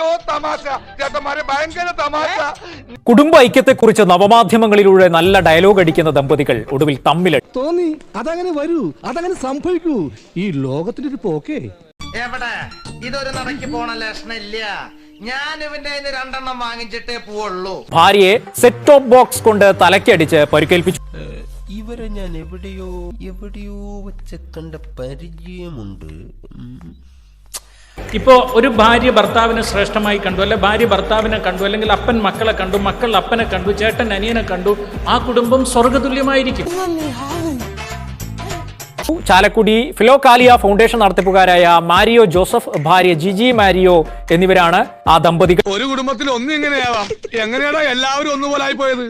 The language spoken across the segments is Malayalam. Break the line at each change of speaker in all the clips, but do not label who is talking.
അയ്യോ തമാശ ചേട്ടന്മാരെ ഭയങ്കര തമാശ.
കുടുംബ ഐക്യത്തെക്കുറിച്ച് നവമാധ്യമങ്ങളിലൂടെ നല്ല ഡയലോഗ് അടിക്കുന്ന ദമ്പതികൾ ഒടുവിൽ തമ്മിൽ
തോന്നി അതങ്ങനെ വരൂ, അതങ്ങനെ സംഭവിക്കൂ. ഈ ലോകത്തിന്റെ ഒരു പോക്കേ.
എവിടെ ഇതൊരു നടക്ക് പോണ ലക്ഷണില്ല. ഞാൻ ഇവന്റെ രണ്ടെണ്ണം വാങ്ങിച്ചിട്ടേ പോവുള്ളൂ.
ഭാര്യയെ സെറ്റ് ടോപ്പ് ബോക്സ് കൊണ്ട് തലക്കടിച്ച് പരിക്കേൽപ്പിച്ചു.
ഇവരെ ഞാൻ എവിടെയോ വെച്ച് കണ്ട പരിചയമുണ്ട്.
ഇപ്പോ ഒരു ഭാര്യ ഭർത്താവിനെ ശ്രേഷ്ഠമായി കണ്ടു, അല്ലെ ഭാര്യ ഭർത്താവിനെ കണ്ടു, അല്ലെങ്കിൽ അപ്പൻ മക്കളെ കണ്ടു, മക്കൾ അപ്പനെ കണ്ടു, ചേട്ടൻ അനിയനെ കണ്ടു, ആ കുടുംബം സ്വർഗതുല്യമായിരിക്കും.
ചാലക്കുടി ഫിലോകാലിയ ഫൗണ്ടേഷൻ നടത്തിപ്പുകാരായ മാരിയോ ജോസഫ്, ഭാര്യ ജിജി മാരിയോ എന്നിവരാണ് ആ ദമ്പതികൾ.
ഒരു കുടുംബത്തിൽ ഒന്നും ഇങ്ങനെയാവാം. എങ്ങനെയാണോ എല്ലാവരും ഒന്നുപോലായി പോയത്?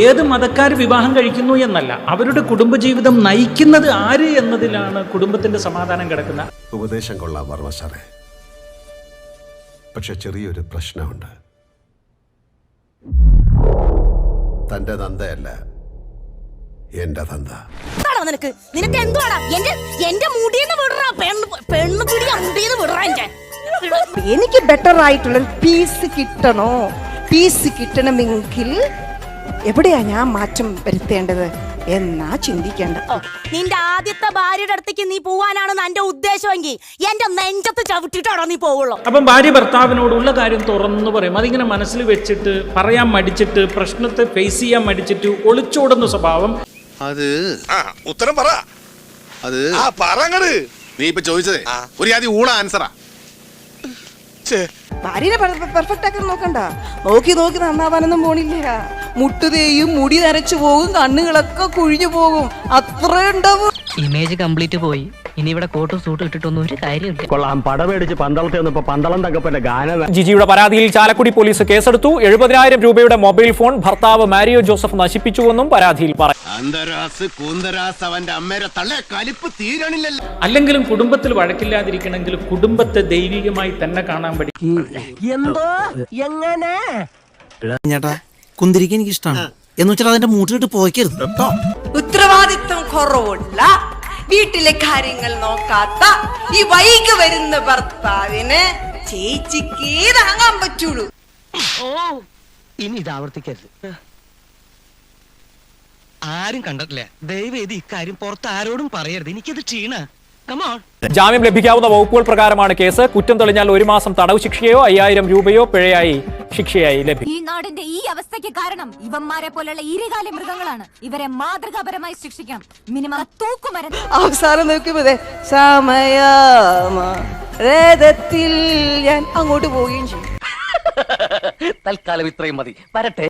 ഏത് മതക്കാർ വിവാഹം കഴിക്കുന്നു എന്നല്ല, അവരുടെ കുടുംബജീവിതം നയിക്കുന്നത് ആര് എന്നതിലാണ് കുടുംബത്തിന്റെ സമാധാനം കിടക്കുന്നത്.
ഉപദേശം കൊള്ളാം വർമ്മ സാറേ, പക്ഷെ ചെറിയൊരു പ്രശ്നമുണ്ട്. തന്റെ തന്തയല്ല എന്റെ തന്ത.
നിനക്ക് എന്തുവാടാ? എന്റെ മുടിയെന്ന് വിടറാ, പെണ്ണ് പിടിയാ മുടിയെന്ന് വിടറാ. എനിക്ക് ബെറ്റർ ആയിട്ടുള്ള പീസ് കിട്ടണോ? പീസ് കിട്ടണമെങ്കിൽ എവിടെയാ ഞാൻ മാറ്റം വരുത്തേണ്ടത് എന്നാ ചിന്തിക്കേണ്ട. നിന്റെ ആദ്യത്തെ ഭാര്യയുടെ അടുത്തേക്ക് നീ പോവാനാണെന്ന് എന്റെ ഉദ്ദേശമെങ്കിൽ എന്റെ നെഞ്ചത്ത് ചവിട്ടിട്ടാണോ നീ പോവുള്ളൂ.
അപ്പം ഭാര്യ ഭർത്താവിനോടുള്ള കാര്യം തുറന്നു പറയും. അതിങ്ങനെ മനസ്സിൽ വെച്ചിട്ട് പറയാൻ മടിച്ചിട്ട്, പ്രശ്നത്തെ ഫേസ് ചെയ്യാൻ മടിച്ചിട്ട് ഒളിച്ചോടുന്ന സ്വഭാവം.
അത്
ഉത്തരം പറ.
അത്
പറങ്ങട്.
നീ ഇപ്പൊ ചോദിച്ചതേ ഒരു ആദ്യം ഊള ആൻസറാ.
ഭാര്യനെ പെർഫെക്റ്റ് ആക്കാൻ നോക്കണ്ട. നോക്കി നന്നാവാനൊന്നും പോണില്ല. മുട്ടുതേയും, മുടി നരച്ചു പോകും, കണ്ണുകളൊക്കെ കുഴിഞ്ഞു പോകും, അത്രേ ഉണ്ടാവും.
ഇമേജ് കംപ്ലീറ്റ് പോയി. ഇനി ഇവിടെ കോട്ടും സൂട്ടും ഇട്ടിട്ടൊന്നും ഒരു കാര്യമില്ല.
കൊള്ളാം, പടമേടിച്ച് പന്തളത്തെ വന്നപ്പോ പന്തളം തകപ്പന്റെ ഗാനം.
ജിജിയുടെ പരാതിയിൽ ചാലക്കുടി പോലീസ് കേസെടുത്തു. 70,000 രൂപയുടെ മൊബൈൽ ഫോൺ ഭർത്താവ് മാരിയോ ജോസഫ് നശിപ്പിച്ചുവെന്നും പരാതിയിൽ പറയും.
അല്ലെങ്കിലും കുടുംബത്തിൽ വഴക്കില്ലാതിരിക്കണമെങ്കിൽ കുടുംബത്തെ ദൈവികമായി തന്നെ കാണാൻ പഠിക്കും.
എന്തോ എങ്ങനെ
ചേട്ടാ കുന്തിരിക്ക എനിക്ക് ഇഷ്ടമാണ് എന്ന് വെച്ചാൽ അതിന്റെ മൂട്ടിലിട്ട് പോയിക്കരുത്.
ഉത്തരവാദിത്വം കുറവുള്ള, വീട്ടിലെ കാര്യങ്ങൾ നോക്കാത്ത ഈ വൈകി വരുന്ന ഭർത്താവിന് ചേച്ചിക്ക് താങ്ങാൻ പറ്റുള്ളൂ.
ഇനി ഇത് ആവർത്തിക്കരുത്. ആരും കണ്ടിട്ടില്ല. ദയവേദി ഇക്കാര്യം പുറത്ത് ആരോടും പറയരുത്. എനിക്കത് ക്ഷീണ.
ജാമ്യം ലഭിക്കാവുന്ന വകുപ്പുകൾ പ്രകാരമാണ് കേസ്. കുറ്റം തെളിഞ്ഞാൽ 1 മാസം തടവ് ശിക്ഷയോ 5,000 രൂപയോ പിഴയായി ശിക്ഷയായി ലഭിക്കും.
ഈ നാടിന്റെ ഈ അവസ്ഥയ്ക്ക് കാരണം ഇവന്മാരെ പോലുള്ള ഈരകാല മൃഗങ്ങളാണ്. ഇവരെ മാതൃകാപരമായി ശിക്ഷിക്കണം. മിനിമം തൂക്കുമരം. അവസാനം നോക്കുമ്പോ സമയത്തിൽ ഞാൻ അങ്ങോട്ട് പോവുകയും ചെയ്യും.
തൽക്കാലം ഇത്രയും മതി. വരട്ടെ.